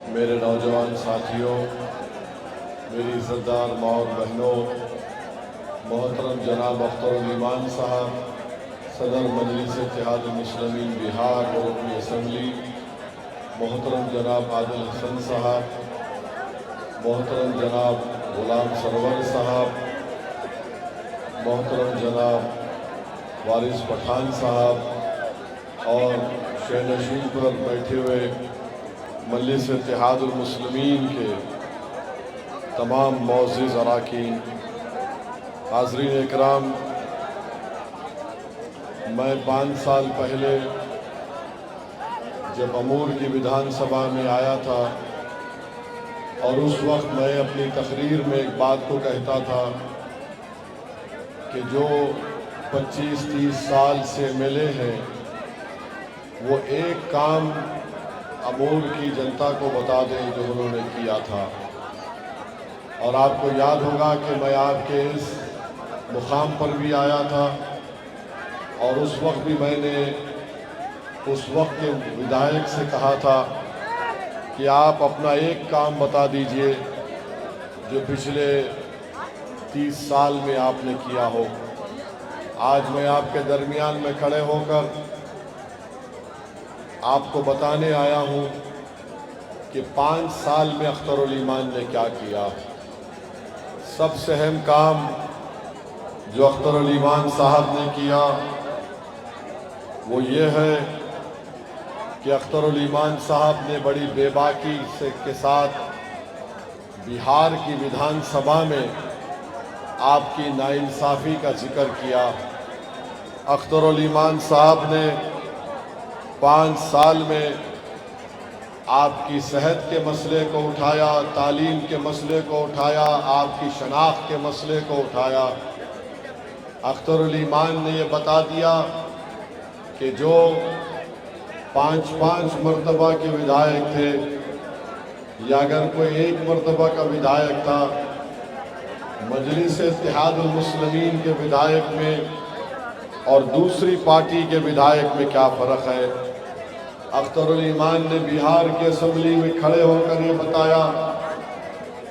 मेरे नौजवान साथियों, मेरी इज़्ज़तदार माँ और बहनों, मोहतरम जनाब अख्तरुल ईमान साहब, सदर मजलिस इत्तेहादुल मुस्लिमीन बिहार और अपनी असम्बली, मोहतरम जनाब आदिल हसन साहब, मोहतरम जनाब गुलाम सरवर साहब, मोहतरम जनाब वारिस पठान साहब और शहनशीन पर बैठे हुए मजलिस इत्तेहादुल मुस्लिमीन के तमाम मोअज़्ज़िज़ अराकीन, हाज़रीन इकराम, मैं 5 साल पहले जब अमूर की विधानसभा में आया था और उस वक्त मैं अपनी तकरीर में एक बात को कहता था कि जो 25-30 साल से मिले हैं वो एक काम अमूर की जनता को बता दें जो उन्होंने किया था। और आपको याद होगा कि मैं आपके इस मुकाम पर भी आया था और उस वक्त भी मैंने उस वक्त के विधायक से कहा था कि आप अपना एक काम बता दीजिए जो पिछले 30 साल में आपने किया हो। आज मैं आपके दरमियान में खड़े होकर आपको बताने आया हूँ कि 5 साल में अख्तरुल ईमान ने क्या किया। सबसे अहम काम जो अख्तरुल ईमान साहब ने किया वो ये है कि अख्तरुल ईमान साहब ने बड़ी बेबाकी से के साथ बिहार की विधानसभा में आपकी नाइंसाफ़ी का जिक्र किया। अख्तरुल ईमान साहब ने 5 साल में आपकी सेहत के मसले को उठाया, तालीम के मसले को उठाया, आपकी शनाख्त के मसले को उठाया। अख्तरुल ईमान ने ये बता दिया कि जो 5-5 मरतबा के विधायक थे या अगर कोई एक मरतबा का विधायक था, मजलिस इत्तेहादुल मुस्लिमीन के विधायक में और दूसरी पार्टी के विधायक में क्या फ़र्क है। अख्तरुल ईमान ने बिहार की असम्बली में खड़े होकर ये बताया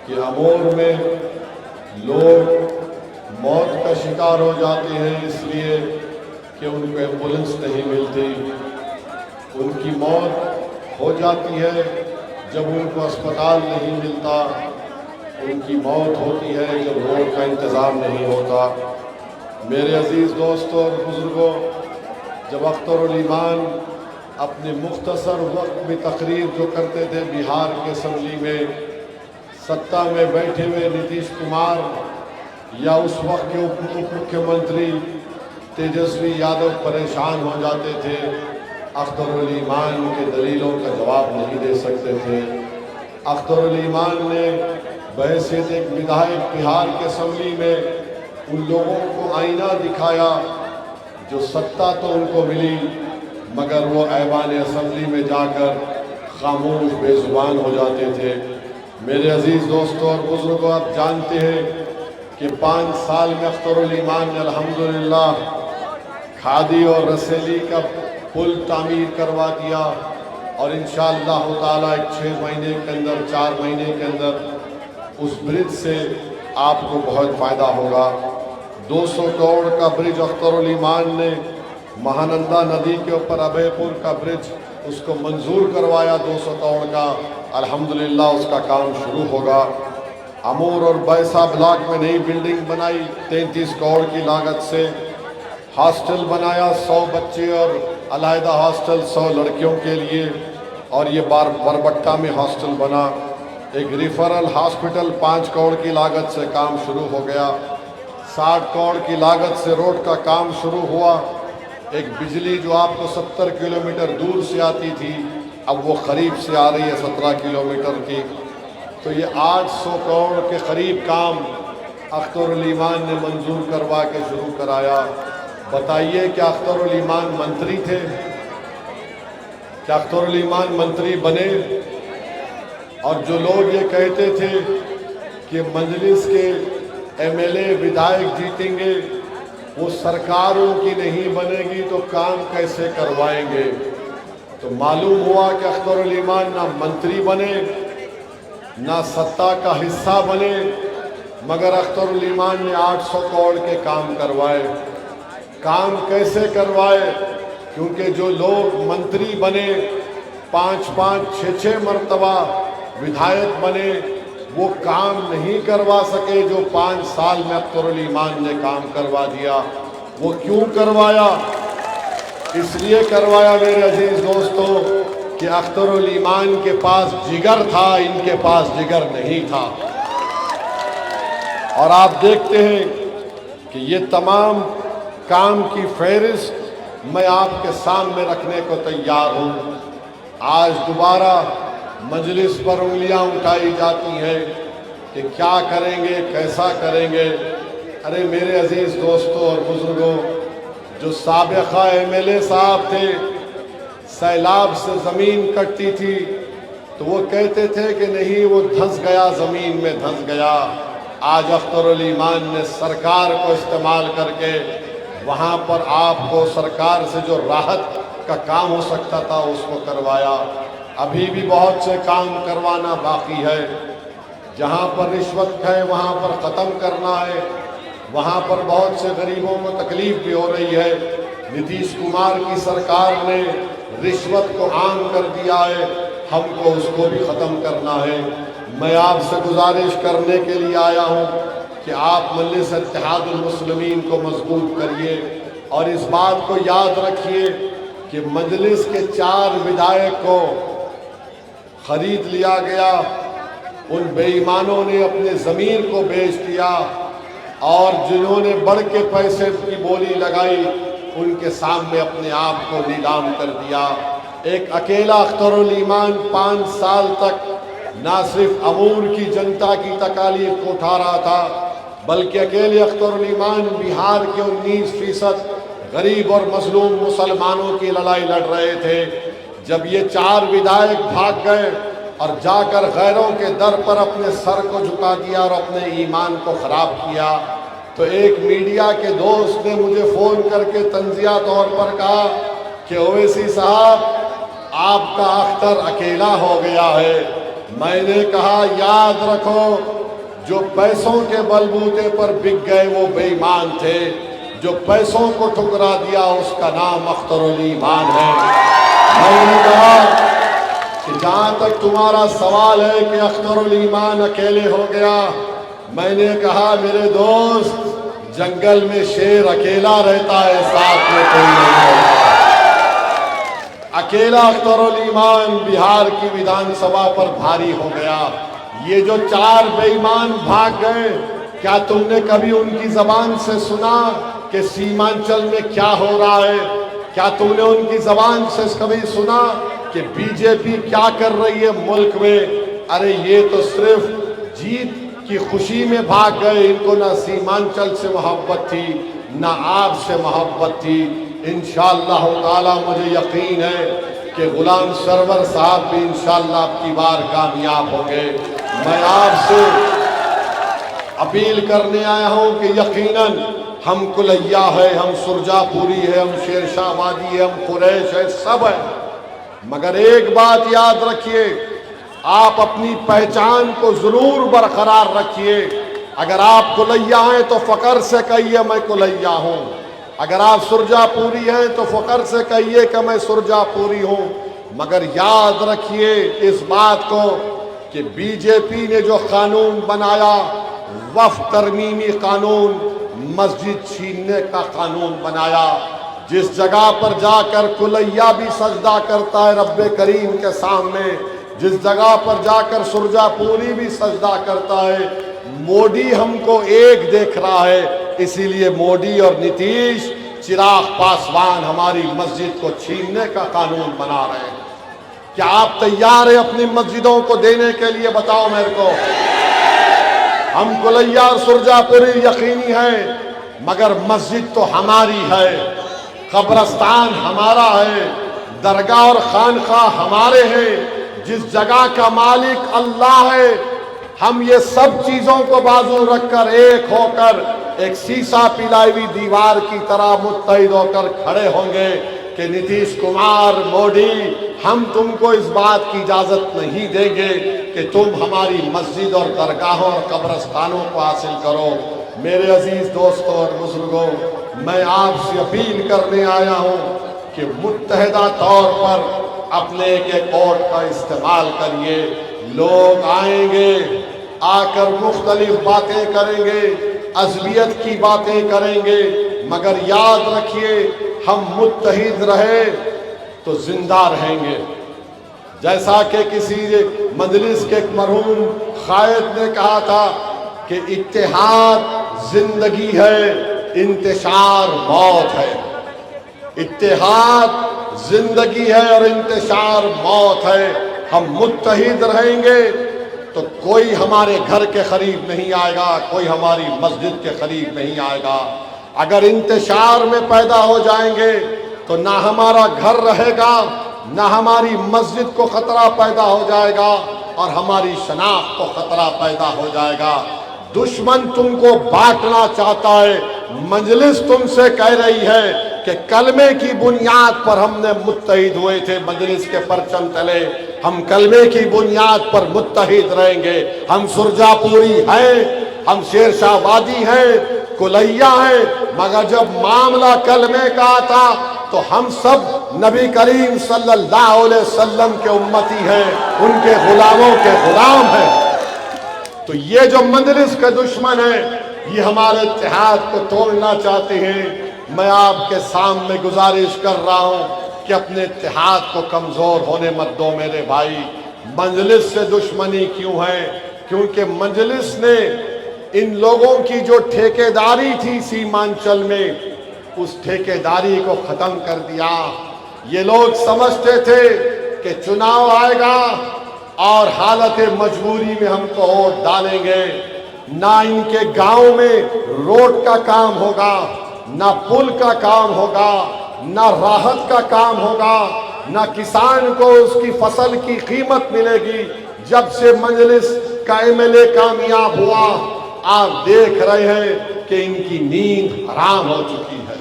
कि अमूर में लोग मौत का शिकार हो जाते हैं इसलिए कि उनको एम्बुलेंस नहीं मिलती। उनकी मौत हो जाती है जब उनको अस्पताल नहीं मिलता। उनकी मौत होती है जब रोड का इंतज़ाम नहीं होता। मेरे अजीज़ दोस्तों और बुज़ुर्गों, जब अख्तरुल ईमान अपने मुख्तसर वक्त में तकरीर जो करते थे बिहार के असम्बली में, सत्ता में बैठे हुए नीतीश कुमार या उस वक्त के उप मुख्यमंत्री तेजस्वी यादव परेशान हो जाते थे। अख्तरुल ईमान के दलीलों का जवाब नहीं दे सकते थे। अख्तरुल ईमान ने बहैसियत एक विधायक बिहार के असम्बली में उन लोगों को आईना दिखाया जो सत्ता तो उनको मिली मगर वो ऐवान असम्बली में जाकर खामोश बेजुबान हो जाते थे। मेरे अजीज़ दोस्तों और बुज़ुर्गों, आप जानते हैं कि 5 साल में अख्तरुल ईमान ने अल्हम्दुलिल्लाह खादी और रसेली का पुल तामीर करवा दिया और इंशाअल्लाह ताला एक 6 महीने के अंदर, 4 महीने के अंदर उस ब्रिज से आपको बहुत फ़ायदा होगा। 200 करोड़ का ब्रिज अख्तरुल ईमान ने महानंदा नदी के ऊपर अभयपुर का ब्रिज उसको मंजूर करवाया 200 करोड़ का। अल्हम्दुलिल्लाह उसका काम शुरू होगा। अमूर और बैसा ब्लॉक में नई बिल्डिंग बनाई 33 करोड़ की लागत से। हॉस्टल बनाया 100 बच्चे और अलहदा हॉस्टल 100 लड़कियों के लिए और ये बरबट्टा में हॉस्टल बना। एक रिफरल हॉस्पिटल 5 करोड़ की लागत से काम शुरू हो गया। 60 करोड़ की लागत से रोड का काम शुरू हुआ। एक बिजली जो आपको 70 किलोमीटर दूर से आती थी अब वो करीब से आ रही है 17 किलोमीटर की। तो ये 800 करोड़ के करीब काम अख्तरुल ईमान ने मंजूर करवा के शुरू कराया। बताइए क्या अख्तरुल ईमान मंत्री थे? क्या अख्तरुल ईमान मंत्री बने? और जो लोग ये कहते थे कि मजलिस के एमएलए विधायक जीतेंगे वो सरकारों की नहीं बनेगी तो काम कैसे करवाएंगे। तो मालूम हुआ कि अख्तरुल ईमान ना मंत्री बने ना सत्ता का हिस्सा बने, मगर अख्तरुल ईमान ने 800 करोड़ के काम करवाए। काम कैसे करवाए? क्योंकि जो लोग मंत्री बने, 5-5, 6-6 मरतबा विधायक बने, वो काम नहीं करवा सके जो 5 साल में अख्तरुल ईमान ने काम करवा दिया। वो क्यों करवाया? इसलिए करवाया मेरे अजीज दोस्तों कि अख्तरुल ईमान के पास जिगर था, इनके पास जिगर नहीं था। और आप देखते हैं कि ये तमाम काम की फहरिस्त मैं आपके सामने रखने को तैयार हूँ। आज दोबारा मजलिस पर उंगलियां उठाई जाती हैं कि क्या करेंगे, कैसा करेंगे। अरे मेरे अजीज दोस्तों और बुजुर्गों, जो साबिक़ा MLA साहब थे, सैलाब से ज़मीन कटती थी तो वो कहते थे कि नहीं वो धंस गया, ज़मीन में धंस गया। आज अख्तरुल ईमान ने सरकार को इस्तेमाल करके वहाँ पर आपको सरकार से जो राहत का काम हो सकता था उसको करवाया। अभी भी बहुत से काम करवाना बाकी है। जहाँ पर रिश्वत है वहाँ पर ख़त्म करना है। वहाँ पर बहुत से गरीबों को तकलीफ भी हो रही है। नीतीश कुमार की सरकार ने रिश्वत को आम कर दिया है, हमको उसको भी ख़त्म करना है। मैं आपसे गुजारिश करने के लिए आया हूँ कि आप मजलिस इत्तेहादुल मुस्लिमीन को मजबूत करिए और इस बात को याद रखिए कि मजलिस के 4 विधायक को खरीद लिया गया। उन बेईमानों ने अपने ज़मीर को बेच दिया और जिन्होंने बढ़ के पैसे की बोली लगाई उनके सामने अपने आप को नीलाम कर दिया। एक अकेला अख्तरुल ईमान 5 साल तक ना सिर्फ अमूर की जनता की तकालीफ को उठा रहा था, बल्कि अकेले अख्तरुल ईमान बिहार के 19% गरीब और मजलूम मुसलमानों की लड़ाई लड़ रहे थे। जब ये 4 विधायक भाग गए और जाकर गैरों के दर पर अपने सर को झुका दिया और अपने ईमान को ख़राब किया, तो एक मीडिया के दोस्त ने मुझे फ़ोन करके तंजिया तौर पर कहा कि ओवैसी साहब आपका अख्तर अकेला हो गया है। मैंने कहा याद रखो, जो पैसों के बलबूते पर बिक गए वो बेईमान थे, जो पैसों को ठुकरा दिया उसका नाम अख्तरुल ईमान है। मैंने कहा कि जहाँ तक तुम्हारा सवाल है कि अख्तरुल ईमान अकेले हो गया, मैंने कहा मेरे दोस्त, जंगल में शेर अकेला रहता है, साथ में कोई नहीं रहता। अकेला अख्तरुल ईमान बिहार की विधानसभा पर भारी हो गया। ये जो 4 बेईमान भाग गए, क्या तुमने कभी उनकी जबान से सुना कि सीमांचल में क्या हो रहा है? क्या तुमने उनकी जबान से कभी सुना कि बीजेपी क्या कर रही है मुल्क में? अरे ये तो सिर्फ जीत की खुशी में भाग गए। इनको ना सीमांचल से मोहब्बत थी, ना आपसे मोहब्बत थी। इंशाअल्लाह ताला मुझे यकीन है कि गुलाम सरवर साहब भी इंशाअल्लाह आपकी बार कामयाब होंगे। मैं आपसे अपील करने आया हूं कि यकीनन हम कुलैया है, हम सुरजापुरी है, हम शेरशाहवादी है, हम कुरैश है, सब है। मगर एक बात याद रखिए, आप अपनी पहचान को जरूर बरकरार रखिए। अगर आप कुलैया हैं तो फकर से कहिए मैं कुलैया हूं। अगर आप सुरजापुरी हैं तो फकर से कहिए कि मैं सुरजापुरी हूं। मगर याद रखिए इस बात को कि बीजेपी ने जो कानून बनाया, वक्फ तरमीमी कानून, मस्जिद छीनने का कानून बनाया, जिस जगह पर जाकर कुलैया भी सजदा करता है रब्बे करीम के सामने, जिस जगह पर जाकर सुरजापुरी भी सजदा करता है, मोदी हमको एक देख रहा है। इसीलिए मोदी और नीतीश, चिराग पासवान हमारी मस्जिद को छीनने का कानून बना रहे हैं। क्या आप तैयार हैं अपनी मस्जिदों को देने के लिए? बताओ मेरे को। हम कुलैया और सुरजापुरी यकीनी है, मगर मस्जिद तो हमारी है, कब्रस्तान हमारा है, दरगाह और खानखा हमारे हैं। जिस जगह का मालिक अल्लाह है, हम ये सब चीजों को बाजू रखकर एक होकर एक शीशा पिलाई हुई दीवार की तरह मुत्तहिद होकर खड़े होंगे कि नीतीश कुमार, मोदी, हम तुमको इस बात की इजाजत नहीं देंगे कि तुम हमारी मस्जिद और दरगाहों और कब्रस्तानों को हासिल करो। मेरे अजीज दोस्तों और बुजुर्गों, मैं आपसे अपील करने आया हूं कि मुत्तहिदा तौर पर अपने एक वोट का इस्तेमाल करिए। लोग आएंगे, आकर मुख्तलिफ बातें करेंगे, अज़बियत की बातें करेंगे, मगर याद रखिए हम मुत्तहिद रहे तो जिंदा रहेंगे। जैसा कि किसी मजलिस के एक मरहूम कायद ने कहा था कि इत्तेहाद जिंदगी है, इंतशार मौत है। इत्तेहाद जिंदगी है और इंतशार मौत है। हम मुत्तहिद रहेंगे तो कोई हमारे घर के करीब नहीं आएगा, कोई हमारी मस्जिद के करीब नहीं आएगा। अगर इंतशार में पैदा हो जाएंगे तो ना हमारा घर रहेगा, ना हमारी मस्जिद को खतरा पैदा हो जाएगा और हमारी शनाख्त को खतरा पैदा हो जाएगा। दुश्मन तुमको बांटना चाहता है। मजलिस तुमसे कह रही है कि कलमे की बुनियाद पर हमने मुत्तहिद हुए थे, मजलिस के परचम तले हम कलमे की बुनियाद पर मुत्तहिद रहेंगे। हम सुरजापुरी हैं, हम शेरशाहबादी हैं, कुलैया हैं, मगर जब मामला कलमे का आता तो हम सब नबी करीम सल्लल्लाहु अलैहि वसल्लम के उम्मती हैं, उनके गुलामों के गुलाम हैं। तो ये जो मजलिस के दुश्मन है, ये हमारे इत्तेहाद को तोड़ना चाहते हैं। मैं आपके सामने गुजारिश कर रहा हूं कि अपने इत्तेहाद को कमजोर होने मत दो मेरे भाई। मजलिस से दुश्मनी क्यों है? क्योंकि मजलिस ने इन लोगों की जो ठेकेदारी थी सीमांचल में, उस ठेकेदारी को खत्म कर दिया। ये लोग समझते थे कि चुनाव आएगा और हालत मजबूरी में हमको वोट डालेंगे। ना इनके गांव में रोड का काम होगा, ना पुल का काम होगा, ना राहत का काम होगा, ना किसान को उसकी फसल की कीमत मिलेगी। जब से मजलिस का एमएलए कामयाब हुआ, आप देख रहे हैं कि इनकी नींद हराम हो चुकी है।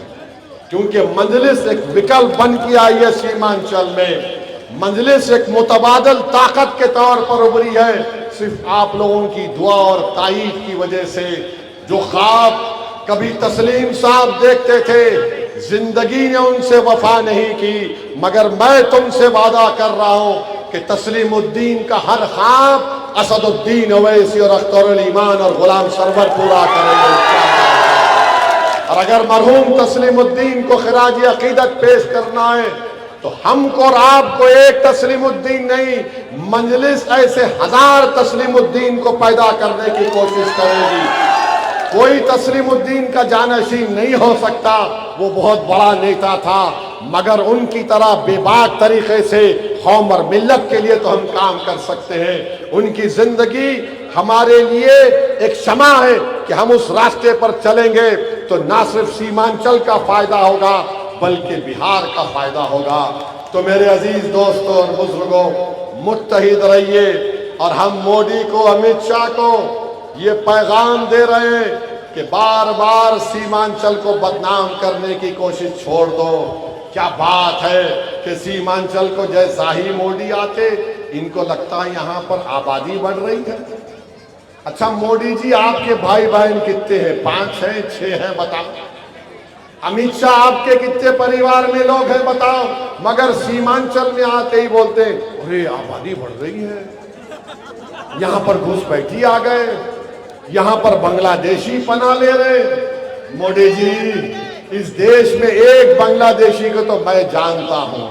क्योंकि मजलिस एक विकल्प बन के आई है सीमांचल में। मजलिस एक मुतबादल ताकत के तौर पर उभरी है, सिर्फ आप लोगों की दुआ और ताईद की वजह से। जो ख्वाब कभी तस्लीम साहब देखते थे, जिंदगी ने उनसे वफा नहीं की, मगर मैं तुमसे वादा कर रहा हूं कि तस्लीमुद्दीन का हर ख्वाब असदुद्दीन अवैसी और अख्तरुल ईमान और गुलाम सरवर पूरा करेंगे। और अगर मरहूम तस्लीमुद्दीन को खिराज अकीदत पेश करना है तो हमको और आपको एक तस्लीमुद्दीन नहीं, मजलिस ऐसे 1000 तस्लीमुद्दीन को पैदा करने की कोशिश करेगी। कोई तस्लीमुद्दीन का जानशीन नहीं हो सकता, वो बहुत बड़ा नेता था, मगर उनकी तरह बेबाक तरीके से कौम और मिल्लत के लिए तो हम काम कर सकते हैं। उनकी जिंदगी हमारे लिए एक शमा है कि हम उस रास्ते पर चलेंगे तो ना सिर्फ सीमांचल का फायदा होगा बल्कि बिहार का फायदा होगा। तो मेरे अजीज दोस्तों और बुजुर्गों, मुत्तहिद रहिए। और हम मोदी को, अमित शाह को ये पैगाम दे रहे हैं कि बार बार सीमांचल को बदनाम करने की कोशिश छोड़ दो। क्या बात है कि सीमांचल को जैसा ही मोदी आते, इनको लगता है यहाँ पर आबादी बढ़ रही है। अच्छा मोदी जी, आपके भाई बहन कितने हैं? 5 हैं, 6 हैं, बताओ। अमित शाह आपके कितने परिवार में लोग हैं बताओ? मगर सीमांचल में आते ही बोलते अरे आबादी बढ़ रही है, यहाँ पर घुसपैठी आ गए, यहाँ पर बांग्लादेशी पना ले रहे। मोदी जी, इस देश में एक बांग्लादेशी को तो मैं जानता हूं,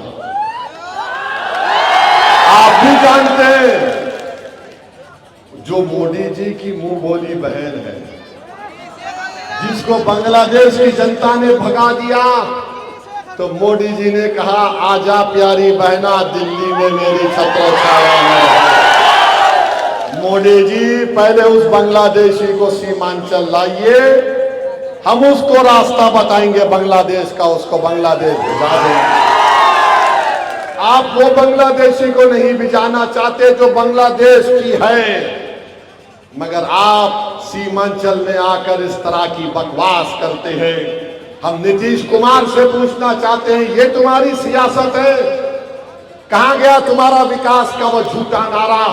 आप भी जानते हैं। जो मोदी जी की मुंह बोली बहन है, जिसको बांग्लादेश की जनता ने भगा दिया, तो मोदी जी ने कहा आजा प्यारी बहना, दिल्ली में मेरी छत्र छाया है। मोदी जी, पहले उस बांग्लादेशी को सीमांचल लाइए, हम उसको रास्ता बताएंगे बांग्लादेश का, उसको बांग्लादेश भिजा देंगे। आप वो बांग्लादेशी को नहीं भिजाना चाहते जो बांग्लादेश की है, मगर आप सीमांचल में आकर इस तरह की बकवास करते हैं। हम नीतीश कुमार से पूछना चाहते हैं, ये तुम्हारी सियासत है? कहां गया तुम्हारा विकास का वो झूठा नारा?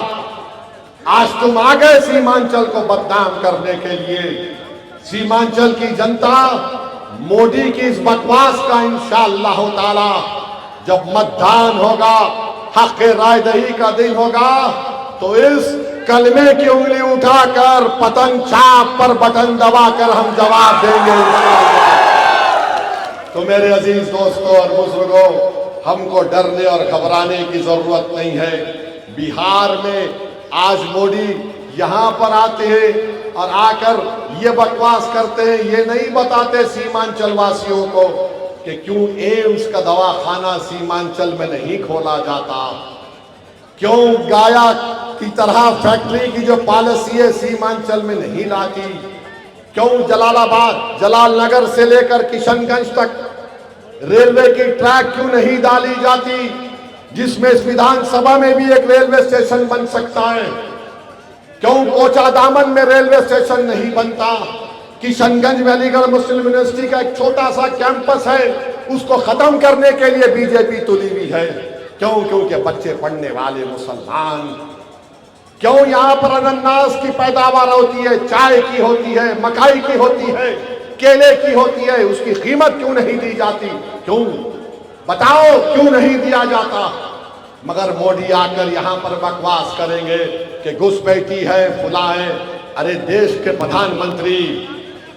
आज तुम आ गए सीमांचल को बदनाम करने के लिए। सीमांचल की जनता मोदी की इस बकवास का इंशाअल्लाह ताला जब मतदान होगा, हक राय दही का दिन होगा, तो इस कलमे की उंगली उठाकर पतंग छाप पर बटन दबाकर हम जवाब देंगे इंशाअल्लाह। तो मेरे अजीज दोस्तों और बुजुर्गों, हमको डरने और घबराने की जरूरत नहीं है। बिहार में आज मोदी यहां पर आते हैं और आकर ये बकवास करते हैं, ये नहीं बताते सीमांचल वासियों को कि क्यों एम्स का दवाखाना सीमांचल में नहीं खोला जाता, क्यों गाया की तरह फैक्ट्री की जो पॉलिसी है सीमांचल में नहीं लाती, क्यों जलालाबाद जलालनगर से लेकर किशनगंज तक रेलवे की ट्रैक क्यों नहीं डाली जाती, जिसमें इस विधानसभा में भी एक रेलवे स्टेशन बन सकता है। क्यों कोचा दामन में रेलवे स्टेशन नहीं बनता? किशनगंज में अलीगढ़ मुस्लिम यूनिवर्सिटी का एक छोटा सा कैंपस है, उसको खत्म करने के लिए बीजेपी तुली हुई है। क्यों? क्योंकि बच्चे पढ़ने वाले मुसलमान। क्यों यहाँ पर अनानास की पैदावार होती है, चाय की होती है, मकाई की होती है, केले की होती है, उसकी कीमत क्यों नहीं दी जाती? क्यों बताओ, क्यों नहीं दिया जाता? मगर मोदी आकर यहाँ पर बकवास करेंगे कि घुसपैठी है, फुला है। अरे देश के प्रधानमंत्री,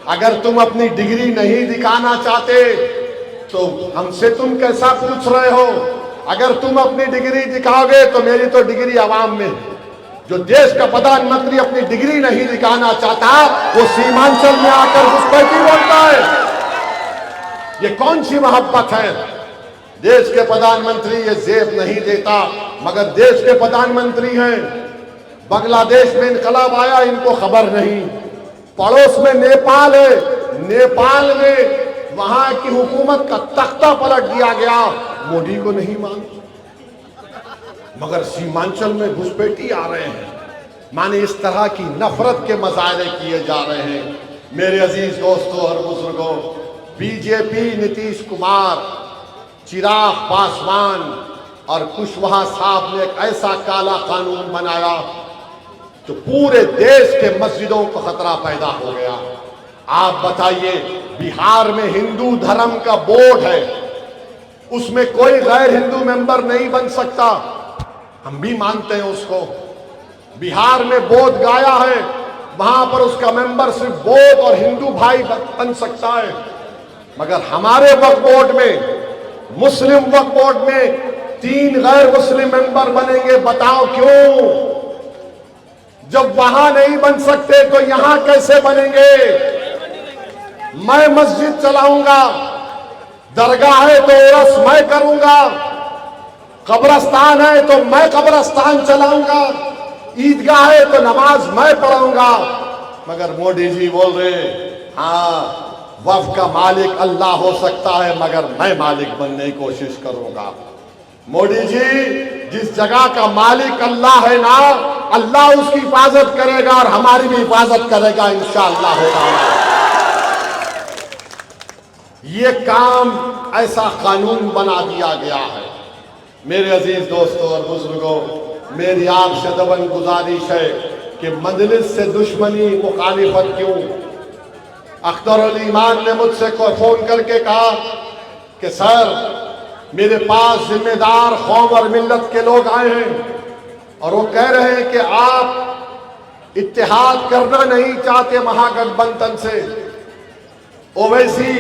अगर तुम अपनी डिग्री नहीं दिखाना चाहते तो हमसे तुम कैसा पूछ रहे हो? अगर तुम अपनी डिग्री दिखाओगे तो मेरी तो डिग्री अवाम में है। जो देश का प्रधानमंत्री अपनी डिग्री नहीं दिखाना चाहता, वो सीमांचल में आकर घुसपैठी बोलता है। ये कौन सी मोहब्बत है? देश के प्रधानमंत्री ये जेब नहीं देता, मगर देश के प्रधानमंत्री हैं। बांग्लादेश में इनकलाब आया, इनको खबर नहीं। पड़ोस में नेपाल है, नेपाल में वहां की हुकूमत का तख्ता पलट दिया गया, मोदी को नहीं मालूम। मगर सीमांचल में घुसपैठी आ रहे हैं। माने इस तरह की नफरत के मजाहरे किए जा रहे हैं। मेरे अजीज दोस्तों और बुजुर्गों, बीजेपी नीतीश कुमार, चिराग पासवान और कुशवाहा साहब ने एक ऐसा काला कानून बनाया तो पूरे देश के मस्जिदों को खतरा पैदा हो गया। आप बताइए, बिहार में हिंदू धर्म का बोर्ड है, उसमें कोई गैर हिंदू मेंबर नहीं बन सकता। हम भी मानते हैं उसको। बिहार में बोध गाया है, वहां पर उसका मेंबर सिर्फ बोध और हिंदू भाई बन सकता है। मगर हमारे वक्फ बोर्ड में, मुस्लिम वक्फ बोर्ड में 3 गैर मुस्लिम मेंबर बनेंगे। बताओ क्यों? जब वहां नहीं बन सकते तो यहां कैसे बनेंगे? मैं मस्जिद चलाऊंगा, दरगाह है तो उर्स मैं करूंगा, कब्रस्तान है तो मैं कब्रस्तान चलाऊंगा, ईदगाह है तो नमाज मैं पढ़ाऊंगा। मगर मोदी जी बोल रहे, हाँ वक्फ का मालिक अल्लाह हो सकता है, मगर मैं मालिक बनने की कोशिश करूंगा। मोदी जी, जिस जगह का मालिक अल्लाह है ना, अल्लाह उसकी हिफाजत करेगा और हमारी भी हिफाजत करेगा इंशाअल्लाह। ये काम ऐसा कानून बना दिया गया है। मेरे अजीज दोस्तों और बुजुर्गों, मेरी आपसे दबन गुजारिश है कि मजलिस से दुश्मनी मुखालिफत क्यों? अख्तर अली ईमान ने मुझसे फोन करके कहा कि सर, मेरे पास जिम्मेदार कौम और मिल्लत के लोग आए हैं और वो कह रहे हैं कि आप इत्तेहाद करना नहीं चाहते महागठबंधन से, ओवैसी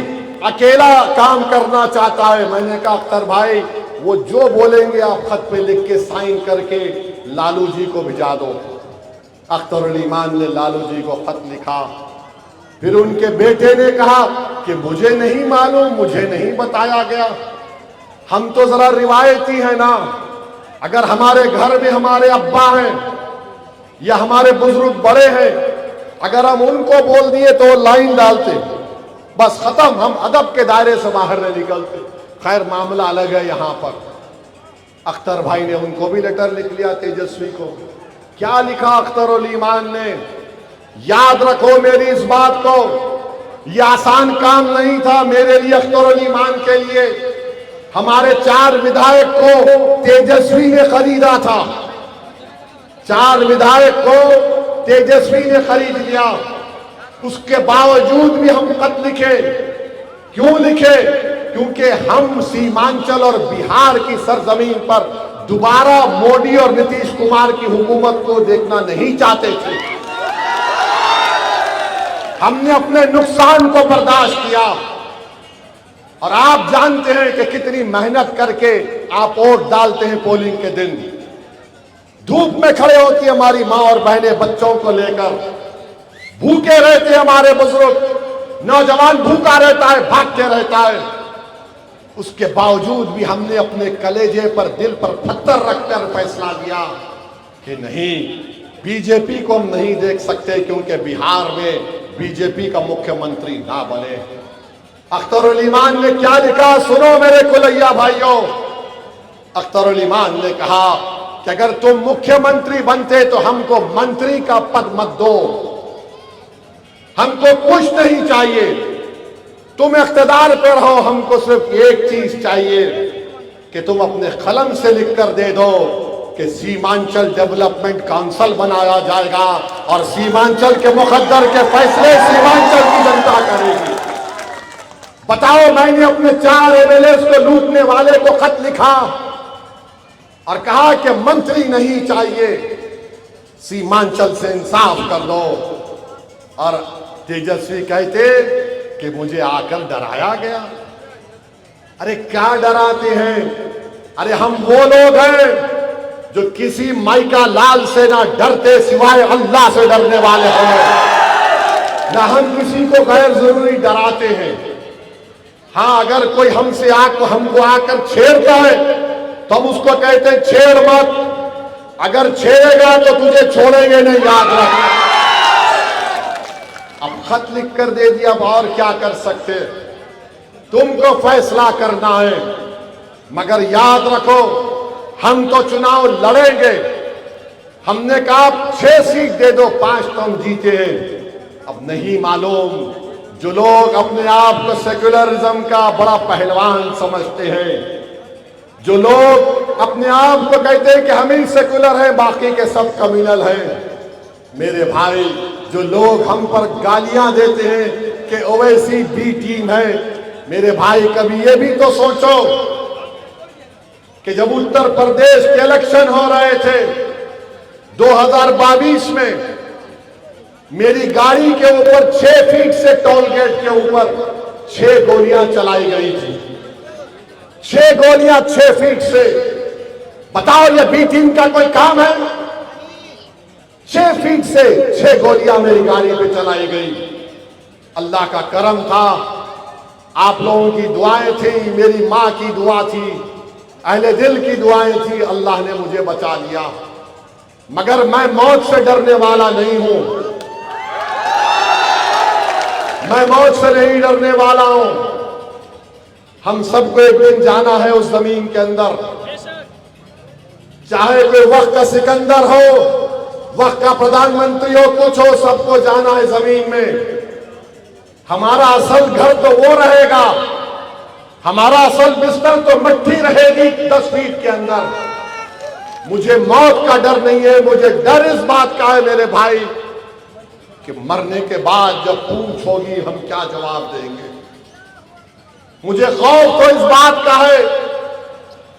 अकेला काम करना चाहता है। मैंने कहा अख्तर भाई, वो जो बोलेंगे आप खत पे लिख के साइन करके लालू जी को भिजा दो। अख्तर अली ईमान ने लालू जी को खत लिखा। फिर उनके बेटे ने कहा कि मुझे नहीं मालूम, मुझे नहीं बताया गया। हम तो जरा रिवायती है ना, अगर हमारे घर में हमारे अब्बा हैं या हमारे बुजुर्ग बड़े हैं, अगर हम उनको बोल दिए तो लाइन डालते, बस खत्म, हम अदब के दायरे से बाहर नहीं निकलते। खैर मामला अलग है। यहाँ पर अख्तर भाई ने उनको भी लेटर लिख लिया, तेजस्वी को। क्या लिखा अख्तर अली ईमान ने? याद रखो मेरी इस बात को, ये आसान काम नहीं था मेरे लिए, अख्तरुल ईमान के लिए। हमारे 4 विधायक को तेजस्वी ने खरीदा था, 4 विधायक को तेजस्वी ने खरीद लिया। उसके बावजूद भी हम खत लिखे। क्यों लिखे? क्योंकि हम सीमांचल और बिहार की सरजमीन पर दोबारा मोदी और नीतीश कुमार की हुकूमत को देखना नहीं चाहते थे। हमने अपने नुकसान को बर्दाश्त किया। और आप जानते हैं कि कितनी मेहनत करके आप वोट डालते हैं पोलिंग के दिन। धूप में खड़े होती है हमारी मां और बहनें बच्चों को लेकर, भूखे रहते हैं हमारे बुजुर्ग, नौजवान भूखा रहता है, भागते रहता है। उसके बावजूद भी हमने अपने कलेजे पर, दिल पर पत्थर रखकर फैसला लिया कि नहीं, बीजेपी को हम नहीं देख सकते, क्योंकि बिहार में बीजेपी का मुख्यमंत्री ना बने। अख्तरुल ईमान ने क्या लिखा सुनो मेरे कुलैया भाइयों। अख्तरुल ईमान ने कहा कि अगर तुम मुख्यमंत्री बनते तो हमको मंत्री का पद मत दो, हमको कुछ नहीं चाहिए, तुम इख्तिदार पे रहो, हमको सिर्फ एक चीज चाहिए कि तुम अपने कलम से लिखकर दे दो कि सीमांचल डेवलपमेंट काउंसिल बनाया जाएगा और सीमांचल के मुकद्दर के फैसले सीमांचल की जनता करेगी। बताओ, मैंने अपने 4 एमएलए को लूटने वाले को खत लिखा और कहा कि मंत्री नहीं चाहिए, सीमांचल से इंसाफ कर दो। और तेजस्वी कहते कि मुझे आकर डराया गया। अरे क्या डराते हैं? अरे हम वो लोग हैं जो किसी माइका लाल से ना डरते सिवाय अल्लाह से डरने वाले हैं। ना हम किसी को गैर जरूरी डराते हैं। हाँ, अगर कोई हमको आकर छेड़ता है तो हम उसको कहते हैं छेड़ मत, अगर छेड़ेगा तो तुझे छोड़ेंगे नहीं, याद रख। अब खत लिख कर दे दिया, अब और क्या कर सकते? तुमको फैसला करना है, मगर याद रखो हम तो चुनाव लड़ेंगे। हमने कहा 6 सीट दे दो, 5 तो हम जीते हैं। अब नहीं मालूम, जो लोग अपने आप को सेक्युलरिज्म का बड़ा पहलवान समझते हैं, जो लोग अपने आप को कहते हैं कि हम ही सेक्युलर हैं, बाकी के सब कम्युनल हैं, मेरे भाई, जो लोग हम पर गालियां देते हैं कि ओवैसी बी टीम है, मेरे भाई कभी ये भी तो सोचो कि जब उत्तर प्रदेश के इलेक्शन हो रहे थे 2022 में, मेरी गाड़ी के ऊपर 6 फीट से टोल गेट के ऊपर 6 गोलियां चलाई गई थी। 6 गोलियां 6 फीट से। बताओ, ये बी टीम का कोई काम है? 6 फीट से 6 गोलियां मेरी गाड़ी पे चलाई गई। अल्लाह का करम था, आप लोगों की दुआएं थी, मेरी मां की दुआ थी, अहले दिल की दुआएं थी, अल्लाह ने मुझे बचा लिया। मगर मैं मौत से डरने वाला नहीं हूं, मैं मौत से नहीं डरने वाला हूं। हम सबको एक दिन जाना है उस जमीन के अंदर, चाहे कोई वक्त का सिकंदर हो, वक्त का प्रधानमंत्री हो, कुछ हो, सबको जाना है जमीन में। हमारा असल घर तो वो रहेगा, हमारा असल बिस्तर तो मिट्टी रहेगी 10 फीट के अंदर। मुझे मौत का डर नहीं है, मुझे डर इस बात का है मेरे भाई कि मरने के बाद जब पूछ होगी हम क्या जवाब देंगे। मुझे खौफ तो इस बात का है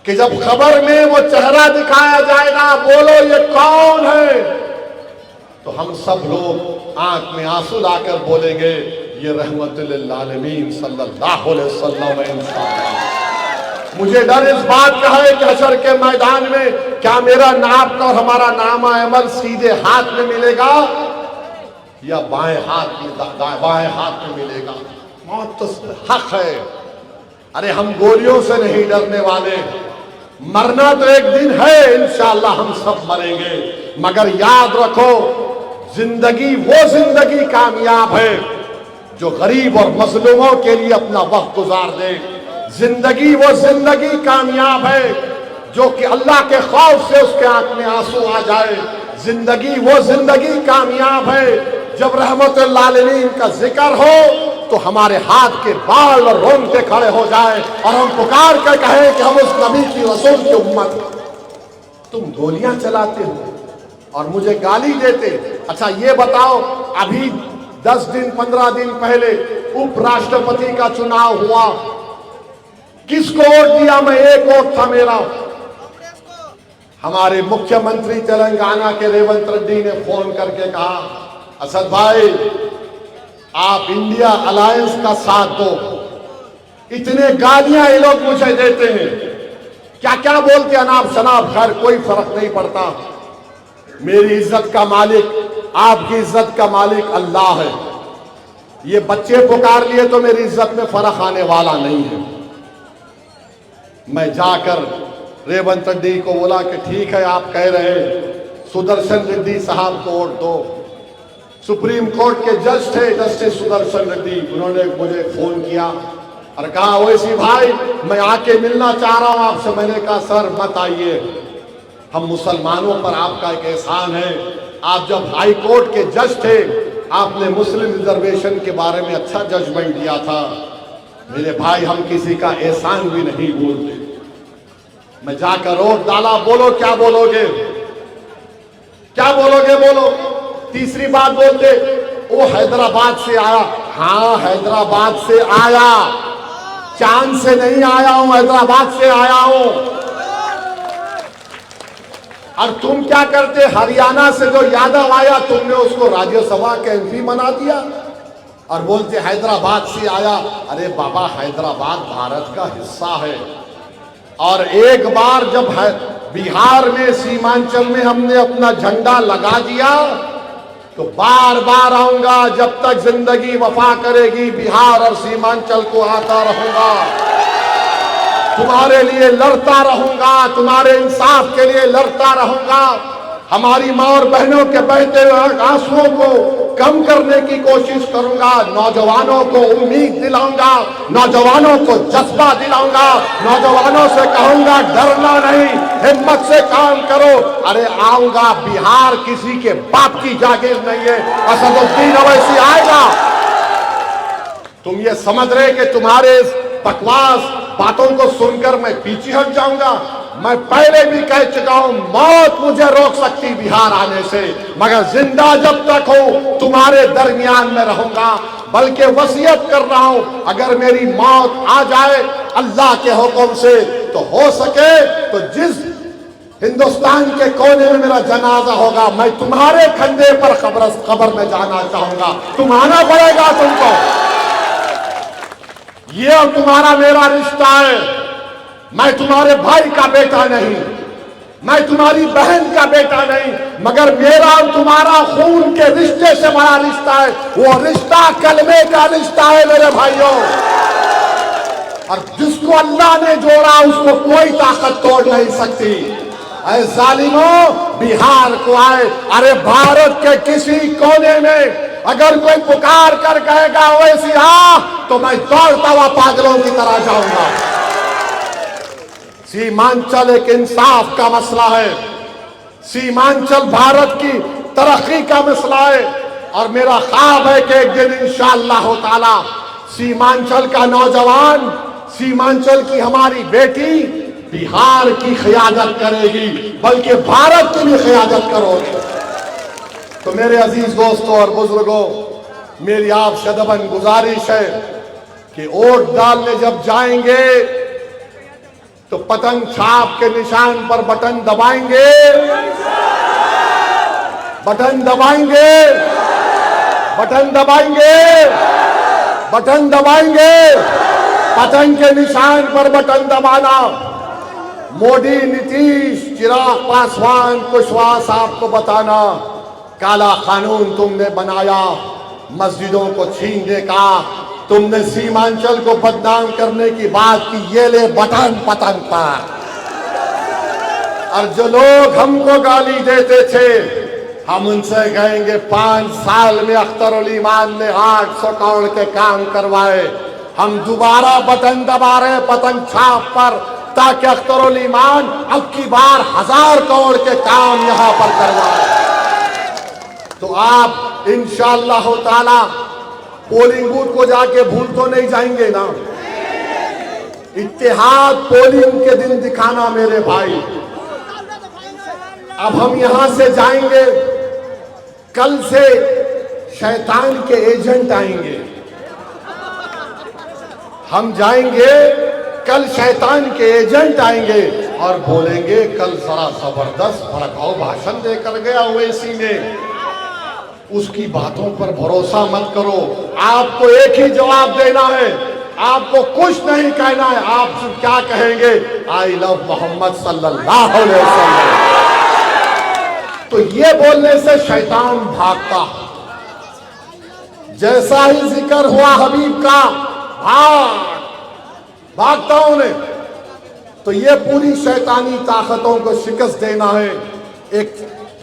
कि जब खबर में वो चेहरा दिखाया जाएगा, बोलो ये कौन है, तो हम सब लोग आंख में आंसू लाकर बोलेंगे ये रहमतुल लिल आलमीन सल्लल्लाहु अलैहि वसल्लम इंसान। मुझे डर इस बात का है कि हशर के मैदान में क्या मेरा नाम और हमारा नामा अमल सीधे हाथ में मिलेगा या बाएं हाथ में मिलेगा। मौत तो हक है। अरे हम गोलियों से नहीं डरने वाले, मरना तो एक दिन है, इंशाअल्लाह हम सब मरेंगे। मगर याद रखो, जिंदगी वो जिंदगी कामयाब है जो गरीब और मजलूमों के लिए अपना वक्त गुजार दे। जिंदगी वो जिंदगी कामयाब है जो कि अल्लाह के खौफ से उसके आंख में आंसू आ जाए। जिंदगी वो जिंदगी कामयाब है जब रहमतुल आलमीन का जिक्र हो तो हमारे हाथ के बाल और रोंगटे खड़े हो जाए और हम पुकार कर कहें कि हम उस नबी की रसूल की उम्मत। तुम गोलियां चलाते हो और मुझे गाली देते। अच्छा ये बताओ, अभी 10 दिन 15 दिन पहले उपराष्ट्रपति का चुनाव हुआ, किसको वोट दिया मैं? एक वोट था मेरा। हमारे मुख्यमंत्री तेलंगाना के रेवंत रेड्डी ने फोन करके कहा, असद भाई आप इंडिया अलायंस का साथ दो। इतने गालियां ये लोग मुझे देते हैं, क्या क्या बोलते हैं, अनाप शनाप, खैर कोई फर्क नहीं पड़ता। मेरी इज्जत का मालिक, आपकी इज्जत का मालिक अल्लाह है। ये बच्चे पुकार लिए तो मेरी इज्जत में फर्क आने वाला नहीं है। मैं जाकर रेवंत रेड्डी को बोला कि ठीक है, आप कह रहे हैं सुदर्शन रेड्डी साहब को वोट दो। सुप्रीम कोर्ट के जज थे जस्टिस सुदर्शन रेड्डी, उन्होंने मुझे फोन किया और कहा ओवैसी भाई मैं आके मिलना चाह रहा हूं आपसे। मैंने कहा सर मत आइए, हम मुसलमानों पर आपका एक एहसान है। आप जब हाई कोर्ट के जज थे आपने मुस्लिम रिजर्वेशन के बारे में अच्छा जजमेंट दिया था। मेरे भाई हम किसी का एहसान भी नहीं भूलते। मैं जाकर वोट डाला। बोलो क्या बोलोगे, क्या बोलोगे बोलो। तीसरी बात बोलते वो हैदराबाद से आया। हाँ हैदराबाद से आया, चांद से नहीं आया हूं, हैदराबाद से आया हूं। और तुम क्या करते, हरियाणा से जो यादव आया तुमने उसको राज्यसभा के एमपी बना दिया और बोलते हैदराबाद से आया। अरे बाबा हैदराबाद भारत का हिस्सा है। और एक बार जब बिहार में सीमांचल में हमने अपना झंडा लगा दिया तो बार बार आऊंगा, जब तक जिंदगी वफा करेगी बिहार और सीमांचल को आता रहूंगा, तुम्हारे लिए लड़ता रहूंगा, तुम्हारे इंसाफ के लिए लड़ता रहूंगा। हमारी मां और बहनों के बहते हुए आंसुओं को कम करने की कोशिश करूंगा। नौजवानों को उम्मीद दिलाऊंगा, नौजवानों को जज्बा दिलाऊंगा, नौजवानों से कहूंगा डरना नहीं, हिम्मत से काम करो। अरे आऊंगा, बिहार किसी के बाप की जागीर नहीं है, असदुद्दीन ओवैसी आएगा। तुम ये समझ रहे कि तुम्हारे बकवास बातों को सुनकर मैं पीछे हट जाऊंगा? मैं पहले भी कह चुका हूं मौत मुझे रोक सकती बिहार आने से, मगर जिंदा जब तक हूं तुम्हारे दरमियान में रहूंगा। बल्कि वसीयत कर रहा हूं अगर मेरी मौत आ जाए अल्लाह के हुक्म से तो हो सके तो जिस हिंदुस्तान के कोने में मेरा जनाजा होगा मैं तुम्हारे कंधे पर कब्र में जाना चाहूंगा। तुम आना पड़ेगा तुमको। ये अब तुम्हारा मेरा रिश्ता है। मैं तुम्हारे भाई का बेटा नहीं, मैं तुम्हारी बहन का बेटा नहीं, मगर मेरा और तुम्हारा खून के रिश्ते से बड़ा रिश्ता है। वो रिश्ता कलमे का रिश्ता है मेरे भाइयों। और जिसको अल्लाह ने जोड़ा उसको कोई ताकत तोड़ नहीं सकती। ऐ जालिमों, बिहार को आए, अरे भारत के किसी कोने में अगर कोई पुकार कर कहेगा वैसी हाँ, तो मैं दौड़ता हुआ पागलों की तरह जाऊंगा। सीमांचल एक इंसाफ का मसला है, सीमांचल भारत की तरक्की का मसला है। और मेरा ख्वाब है कि एक दिन इंशाअल्लाह ताला सीमांचल का नौजवान, सीमांचल की हमारी बेटी बिहार की क़यादत करेगी, बल्कि भारत की भी क़यादत करोगे। तो मेरे अजीज दोस्तों और बुजुर्गों, मेरी आपसे अदबन गुजारिश है कि वोट डालने जब जाएंगे तो पतंग छाप के निशान पर बटन दबाएंगे, बटन दबाएंगे, बटन दबाएंगे, बटन दबाएंगे। पतंग के निशान पर बटन दबाना। मोदी, नीतीश, चिराग पासवान, कुशवाहा साहब को बताना काला कानून तुमने बनाया, मस्जिदों को छीनने का, तुमने सीमांचल को बदनाम करने की बात की, ये ले बटन पतंग पर। और जो लोग हमको गाली देते थे हम उनसे कहेंगे 5 साल में अख्तरुल ईमान ने 800 करोड़ के काम करवाए, हम दोबारा बटन दबा रहे पतंग छाप पर ताकि अख्तरुल ईमान अब की बार 1000 करोड़ के काम यहां पर करवाए। तो आप इंशाअल्लाह ताला पोलिंग बूथ को जाके भूल तो नहीं जाएंगे ना। इत्तेहाद पोलिंग के दिन दिखाना मेरे भाई। अब हम यहां से जाएंगे, कल से शैतान के एजेंट आएंगे। हम जाएंगे, कल शैतान के एजेंट आएंगे और बोलेंगे कल जरा जबरदस्त भड़काऊ भाषण देकर गया ओवैसी ने, उसकी बातों पर भरोसा मत करो। आपको एक ही जवाब देना है, आपको कुछ नहीं कहना है। आप क्या कहेंगे? आई लव मोहम्मद सल्लल्लाहु अलैहि वसल्लम। तो ये बोलने से शैतान भागता। जैसा ही जिक्र हुआ हबीब का, भागता उन्हें। तो ये पूरी शैतानी ताकतों को शिकस्त देना है। एक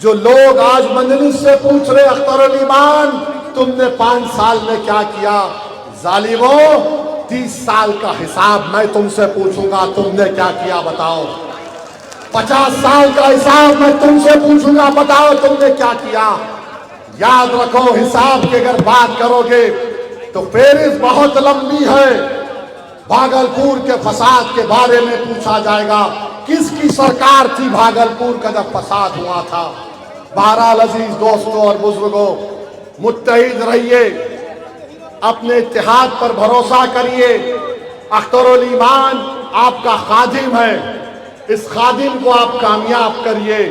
जो लोग आज मंजलिस से पूछ रहे अख्तरुल ईमान तुमने 5 साल में क्या किया, जालिमों 30 साल का हिसाब मैं तुमसे पूछूंगा, तुमने क्या किया बताओ। 50 साल का हिसाब मैं तुमसे पूछूंगा, बताओ तुमने क्या किया। याद रखो, हिसाब की अगर बात करोगे तो फेरिस्त बहुत लंबी है। भागलपुर के फसाद के बारे में पूछा जाएगा, किसकी सरकार थी भागलपुर का जब फसाद हुआ था। बहरहाल अजीज दोस्तों और बुजुर्गों, मुत्तहिद रहिए, अपने इत्तेहाद पर भरोसा करिए। अख्तरुल ईमान आपका खादिम है, इस खादिम को आप कामयाब करिए।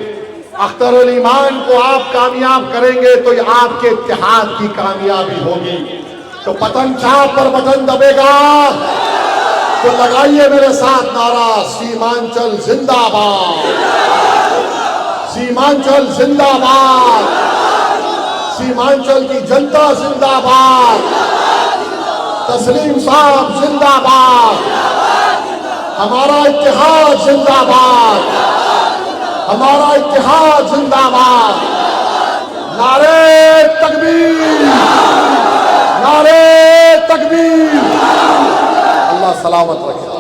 अख्तरुल ईमान को आप कामयाब करेंगे तो ये आपके इत्तेहाद की कामयाबी होगी। तो पतन चाप पर बटन दबेगा तो लगाइए मेरे साथ नारा, सीमांचल जिंदाबाद, सीमांचल जिंदाबाद, सीमांचल की जनता जिंदाबाद, तस्लीम साहब जिंदाबाद, हमारा इत्तेहाद जिंदाबाद, हमारा इत्तेहाद जिंदाबाद। नारे तकबीर, नारे तकबीर। अल्लाह सलामत रखे।